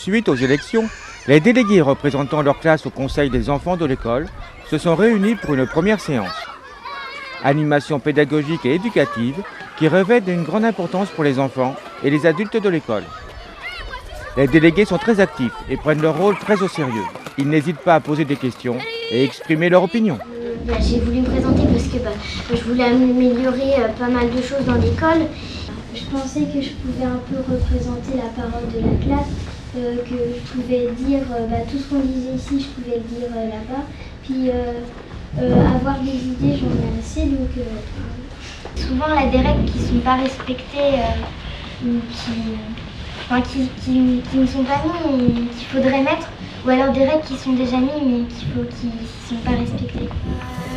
Suite aux élections, les délégués représentant leur classe au conseil des enfants de l'école se sont réunis pour une première séance. Animation pédagogique et éducative qui revêt d'une grande importance pour les enfants et les adultes de l'école. Les délégués sont très actifs et prennent leur rôle très au sérieux. Ils n'hésitent pas à poser des questions et exprimer leur opinion. J'ai voulu me présenter parce que je voulais améliorer pas mal de choses dans l'école. Je pensais que je pouvais un peu représenter la parole de la classe, que je pouvais dire tout ce qu'on disait ici, je pouvais le dire là-bas. Puis avoir des idées, j'en ai assez. Donc, souvent, il y a des règles qui ne sont pas respectées, qui ne sont pas mises et qu'il faudrait mettre. Ou alors des règles qui sont déjà mises mais qui ne sont pas respectées.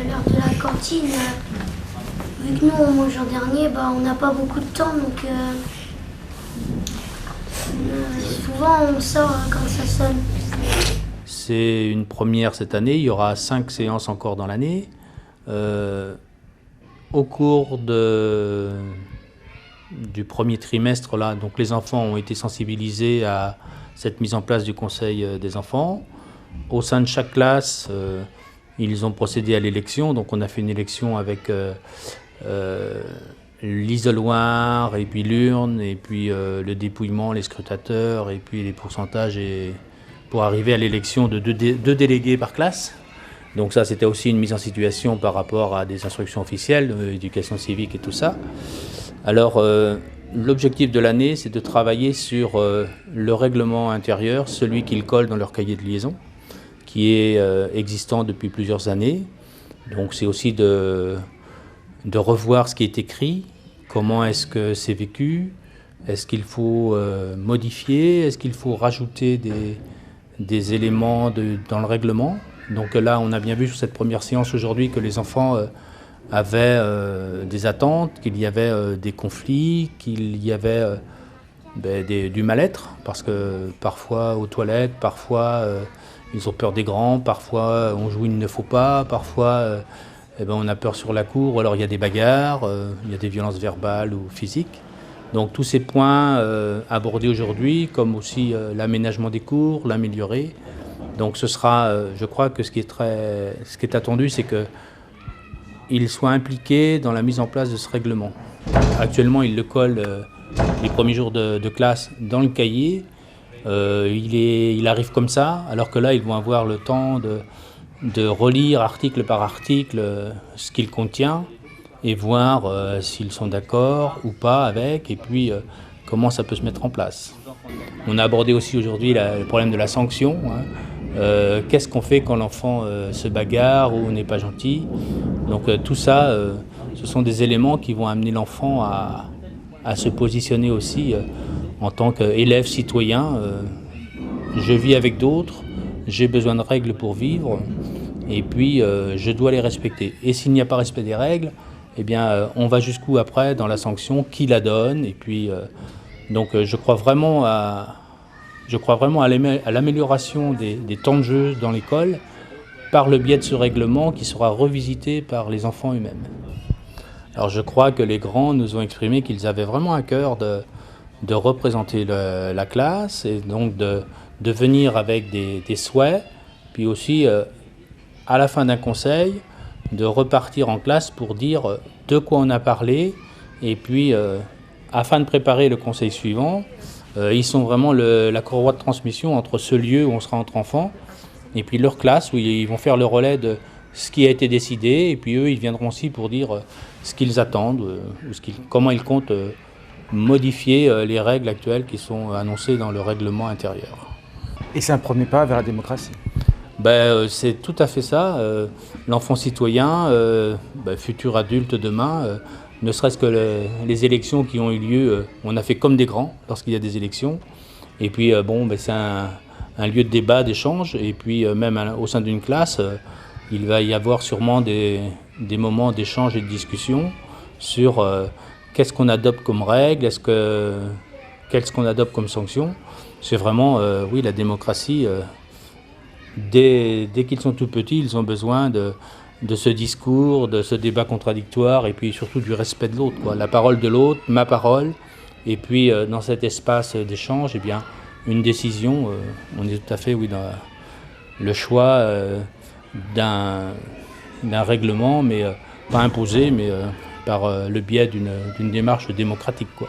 Lors de la cantine, vu que nous on mange en dernier, on n'a pas beaucoup de temps, donc souvent on sort quand ça sonne. C'est une première cette année, il y aura 5 séances encore dans l'année. Au cours du premier trimestre, là, donc les enfants ont été sensibilisés à cette mise en place du conseil des enfants. Au sein de chaque classe, ils ont procédé à l'élection. Donc on a fait une élection avec l'isoloir, et puis l'urne, et puis le dépouillement, les scrutateurs, et puis les pourcentages, pour arriver à l'élection de deux délégués par classe. Donc ça, c'était aussi une mise en situation par rapport à des instructions officielles, éducation civique et tout ça. Alors, l'objectif de l'année, c'est de travailler sur le règlement intérieur, celui qu'ils collent dans leur cahier de liaison, qui est existant depuis plusieurs années. Donc c'est aussi de revoir ce qui est écrit, comment est-ce que c'est vécu, est-ce qu'il faut modifier, est-ce qu'il faut rajouter des éléments dans le règlement. Donc là, on a bien vu sur cette première séance aujourd'hui que les enfants avaient des attentes, qu'il y avait des conflits, qu'il y avait du mal-être, parce que parfois aux toilettes, parfois ils ont peur des grands, parfois on joue il ne faut pas, parfois on a peur sur la cour, ou alors il y a des bagarres, il y a des violences verbales ou physiques. Donc tous ces points abordés aujourd'hui, comme aussi l'aménagement des cours, l'améliorer. Donc ce sera, je crois que ce qui est attendu, c'est qu'ils soient impliqués dans la mise en place de ce règlement. Actuellement, ils le collent les premiers jours de classe dans le cahier. Il arrive comme ça, alors que là, ils vont avoir le temps de relire article par article ce qu'il contient et voir s'ils sont d'accord ou pas avec, et puis comment ça peut se mettre en place. On a abordé aussi aujourd'hui le problème de la sanction. Qu'est-ce qu'on fait quand l'enfant se bagarre ou n'est pas gentil? Donc tout ça, ce sont des éléments qui vont amener l'enfant à se positionner aussi en tant qu'élève citoyen. Je vis avec d'autres, j'ai besoin de règles pour vivre, et puis je dois les respecter. Et s'il n'y a pas respect des règles, on va jusqu'où après dans la sanction, qui la donne, et puis donc je crois vraiment à l'amélioration des temps de jeu dans l'école par le biais de ce règlement qui sera revisité par les enfants eux-mêmes. Alors je crois que les grands nous ont exprimé qu'ils avaient vraiment à cœur de représenter la classe, et donc de venir avec des souhaits, puis aussi à la fin d'un conseil, de repartir en classe pour dire de quoi on a parlé, et puis afin de préparer le conseil suivant. Ils sont vraiment la courroie de transmission entre ce lieu où on sera entre enfants et puis leur classe où ils vont faire le relais de ce qui a été décidé, et puis eux ils viendront aussi pour dire ce qu'ils attendent, comment ils comptent modifier les règles actuelles qui sont annoncées dans le règlement intérieur. Et c'est un premier pas vers la démocratie. C'est tout à fait ça. L'enfant citoyen, futur adulte demain, ne serait-ce que les élections qui ont eu lieu, on a fait comme des grands lorsqu'il y a des élections. Et puis c'est un lieu de débat, d'échange. Et puis même au sein d'une classe, il va y avoir sûrement des moments d'échange et de discussion sur qu'est-ce qu'on adopte comme règle, qu'est-ce qu'on adopte comme sanction. C'est vraiment, la démocratie. Dès qu'ils sont tout petits, ils ont besoin de ce discours, de ce débat contradictoire, et puis surtout du respect de l'autre, quoi. La parole de l'autre, ma parole, et puis dans cet espace d'échange, une décision. On est tout à fait, oui, dans le choix d'un règlement, mais pas imposé, mais par le biais d'une démarche démocratique, quoi.